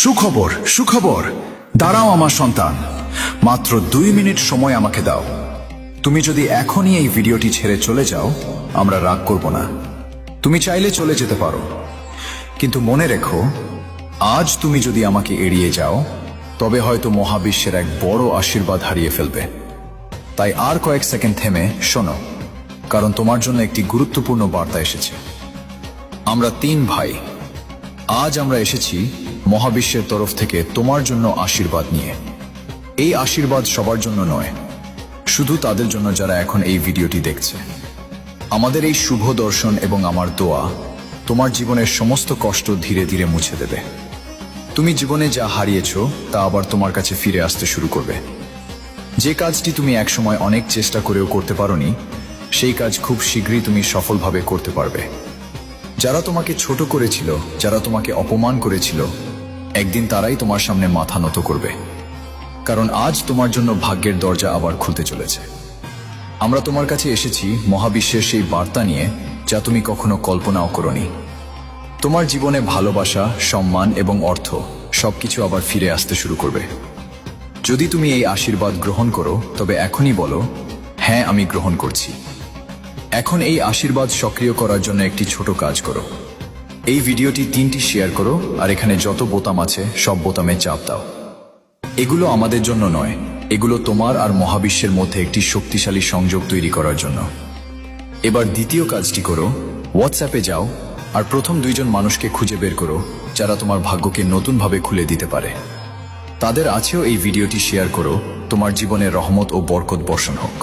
সুখবর সুখবর, দাঁড়াও আমার সন্তান, মাত্র 2 মিনিট সময় আমাকে দাও। তুমি যদি এখনই এই ভিডিওটি ছেড়ে চলে যাও, আমরা রাগ করব না। তুমি চাইলে চলে যেতে পারো, কিন্তু মনে রেখো, আজ তুমি যদি আমাকে এড়িয়ে যাও, তবে হয়তো মহাবিশ্বের এক বড় আশীর্বাদ হারিয়ে ফেলবে। তাই আর কয়েক সেকেন্ড থেমে শোনো, কারণ তোমার জন্য একটি গুরুত্বপূর্ণ বার্তা এসেছে। আমরা 3 ভাই, আজ আমরা এসেছি মহাবিশ্বের তরফ থেকে তোমার জন্য আশীর্বাদ নিয়ে। এই আশীর্বাদ সবার জন্য নয়, শুধু তাদের জন্য যারা এখন এই ভিডিওটি দেখছে। আমাদের এই শুভ দর্শন এবং আমার দোয়া তোমার জীবনের সমস্ত কষ্ট ধীরে ধীরে মুছে দেবে। তুমি জীবনে যা হারিয়েছো তা আবার তোমার কাছে ফিরে আসতে শুরু করবে। যে কাজটি তুমি একসময় অনেক চেষ্টা করেও করতে পারোনি, সেই কাজ খুব শীঘ্রই তুমি সফলভাবে করতে পারবে। যারা তোমাকে ছোট করেছিল, যারা তোমাকে অপমান করেছিল, একদিন তারাই তোমার সামনে মাথা নত করবে, কারণ আজ তোমার জন্য ভাগ্যের দরজা আবার খুলতে চলেছে। আমরা তোমার কাছে এসেছি মহাবিশ্বের সেই বার্তা নিয়ে, যা তুমি কখনো কল্পনাও করোনি। তোমার জীবনে ভালোবাসা, সম্মান এবং অর্থ সবকিছু আবার ফিরে আসতে শুরু করবে। যদি তুমি এই আশীর্বাদ গ্রহণ করো, তবে এখনই বলো, হ্যাঁ আমি গ্রহণ করছি। এখন এই আশীর্বাদ সক্রিয় করার জন্য একটি ছোট কাজ করো। এই ভিডিওটি 3টি শেয়ার করো, আর এখানে যত বোতাম আছে সব বোতামে চাপ দাও। এগুলো আমাদের জন্য নয়, এগুলো তোমার আর মহাবিশ্বের মধ্যে একটি শক্তিশালী সংযোগ তৈরি করার জন্য। এবার দ্বিতীয় কাজটি করো, হোয়াটসঅ্যাপে যাও আর প্রথম 2 জন মানুষকে খুঁজে বের করো, যারা তোমার ভাগ্যকে নতুনভাবে খুলে দিতে পারে। তাদের আছেও এই ভিডিওটি শেয়ার করো। তোমার জীবনে রহমত ও বরকত বর্ষণ হোক।